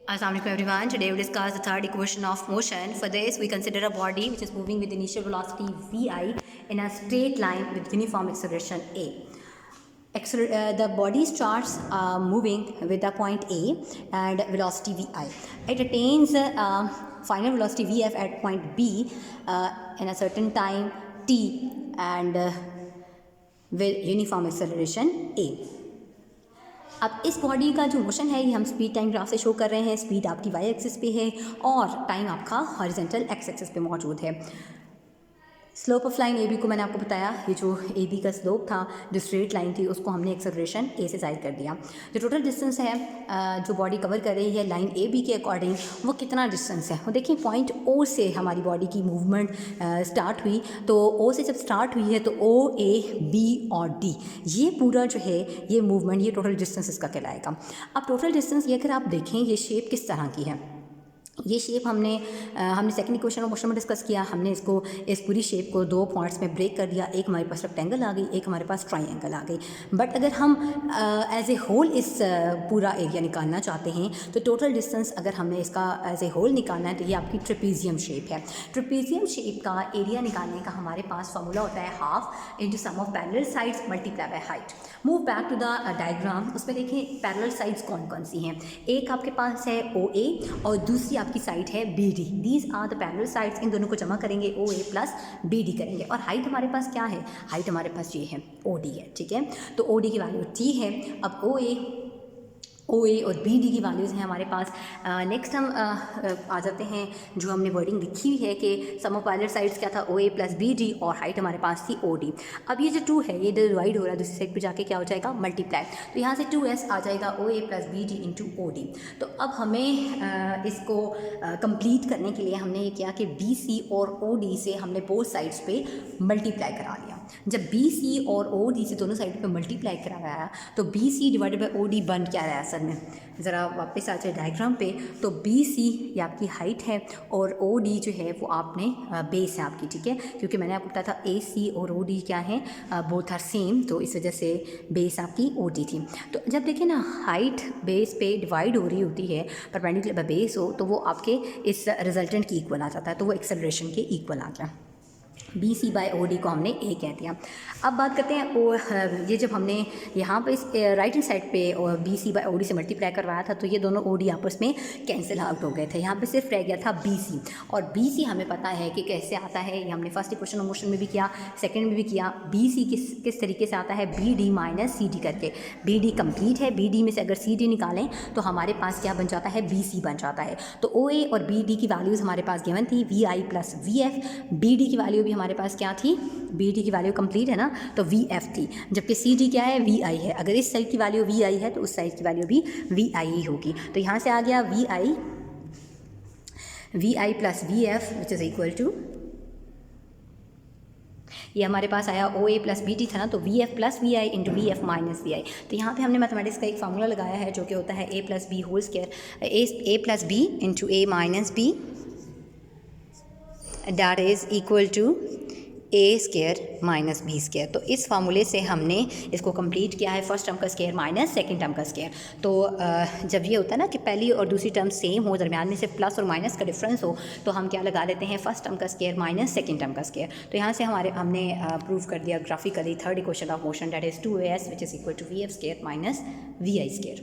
Assalamualaikum everyone. Today we discuss the third equation of motion. For this, we consider a body which is moving with initial velocity vi in a straight line with uniform acceleration a. The body starts moving with the point A and velocity vi. It attains final velocity vf at point B in a certain time t and with uniform acceleration a. अब इस body का जो motion है ये हम speed time graph से show कर रहे हैं. स्पीड आपकी वाई एक्सिस पे है और टाइम आपका हॉरिजॉन्टल एक्स एक्सिस पे मौजूद है. Slope of line A B को मैंने आपको बताया, ये जो ए बी का स्लोप था, जो स्ट्रेट लाइन थी, उसको हमने एक्सेलरेशन ए से ज़ाहिर कर दिया. जो टोटल डिस्टेंस है जो बॉडी कवर कर रही है लाइन ए बी के अकॉर्डिंग, वो कितना डिस्टेंस है. वो देखिए पॉइंट ओ से हमारी बॉडी की मूवमेंट स्टार्ट हुई. तो ओ से जब स्टार्ट हुई है तो ओ ए बी और डी, ये पूरा जो है ये मूवमेंट, ये टोटल डिस्टेंस इसका कहलाएगा. अब टोटल डिस्टेंस ये अगर आप देखें, ये शेप किस तरह की है. ये शेप हमने सेकंड इक्वेशन ऑफ मोशन में डिस्कस किया. हमने इस पूरी शेप को दो पॉइंट्स में ब्रेक कर दिया. एक हमारे पास रेक्टेंगल आ गई, एक हमारे पास ट्राइंगल आ गई. बट अगर हम एज ए होल इस पूरा एरिया निकालना चाहते हैं तो टोटल डिस्टेंस अगर हमने इसका एज ए होल निकालना है तो ये आपकी ट्रेपीजियम शेप है. ट्रेपीजियम शेप का एरिया निकालने का हमारे पास फॉर्मूला होता है half into sum of parallel sides multiply by height. Move back to the diagram. उसमें देखें पैरेलल साइड्स कौन कौन सी हैं. एक आपके पास है ओ ए और दूसरी आपकी साइड है B D. These are the parallel sides. इन दोनों को जमा करेंगे O A plus B D करेंगे. और हाइट हमारे पास क्या है, हाइट हमारे पास ये है ओ डी है. ठीक है, तो ओ डी की वैल्यू टी है. अब ओ ए और बी डी की वैल्यूज़ हैं हमारे पास. नेक्स्ट हम आ जाते हैं जो हमने वर्डिंग लिखी हुई है कि सम ऑफ पैरेलल साइड्स क्या था, ओ ए प्लस बी डी, और हाइट हमारे पास थी ओ डी. अब ये जो 2 है ये डिवाइड हो रहा है, दूसरी साइड पे जाके क्या हो जाएगा, मल्टीप्लाई. तो यहाँ से 2s आ जाएगा O A plus B D into O D. तो अब हमें इसको कंप्लीट करने के लिए हमने ये किया कि बी सी और ओ डी से हमने बोथ साइड्स पे मल्टीप्लाई करा लिया. जब बी सी और ओ डी से दोनों साइड पे मल्टीप्लाई कराया तो B C divided by O D बन क्या रहा है असल में. ज़रा वापस आ जाए डायग्राम पे. तो बी सी ये आपकी हाइट है और ओ डी जो है वो आपने बेस है आपकी. ठीक है, क्योंकि मैंने आपको बताया था ए सी और ओ डी क्या है, बोथ आर सेम, तो इस वजह से बेस आपकी ओ डी थी. तो जब देखिए ना हाइट बेस पे डिवाइड हो रही होती है परपेंडिकुलर बाय बेस हो, तो वो आपके इस रिजल्टेंट की इक्वल आ जाता है. तो वो एक्सेलरेशन के इक्वल आ गया. B C by O D को हमने ए कह दिया. अब बात करते हैं ये जब हमने यहाँ पे इस राइट हैंड साइड पे B C by O D से मल्टीप्लाई करवाया था तो ये दोनों ओ डी आपस में कैंसिल आउट हो गए थे. यहाँ पे सिर्फ रह गया था बी सी. और बी सी हमें पता है कि कैसे आता है, ये हमने फर्स्ट इक्वेशन ऑफ मोशन में भी किया, सेकेंड में भी किया. बी सी किस तरीके से आता है, B D minus C D करके. बी डी कम्प्लीट है, बी डी में से अगर सी डी निकालें तो हमारे पास क्या बन जाता है, बी सी बन जाता है. तो ओ ए और बी डी की वैल्यूज़ हमारे पास गिवन थी, V I plus V F. B D की वैल्यू भी हमारे पास क्या थी, बी डी की वैल्यू कंप्लीट है ना, तो वी एफ थी. जबकि सी डी क्या है, वी आई है. अगर इस साइड की वैल्यू वी आई है तो उस साइड की वैल्यू भी वी आई ही होगी. तो यहाँ से आ गया V I plus V F which is equal to, ये हमारे पास आया O A plus B T था ना, तो V F plus V I into V F minus V I. तो यहाँ पे हमने मैथमेटिक्स का एक फार्मूला लगाया है जो कि होता है A plus B whole square, A plus B into A minus B, that is equal to A square minus B square. तो इस फार्मूले से हमने इसको कंप्लीट किया है, फर्स्ट टर्म का स्केयर माइनस सेकंड टर्म का स्केयर. तो जब ये होता है ना कि पहली और दूसरी टर्म सेम हो, दरम्यान में सिर्फ प्लस और माइनस का डिफरेंस हो, तो हम क्या लगा देते हैं, फर्स्ट टर्म का स्केयर माइनस सेकंड टर्म का स्केयर. तो यहाँ से हमने प्रूव कर दिया graphically third equation of motion, that is 2as which is equal to V F square minus V I square.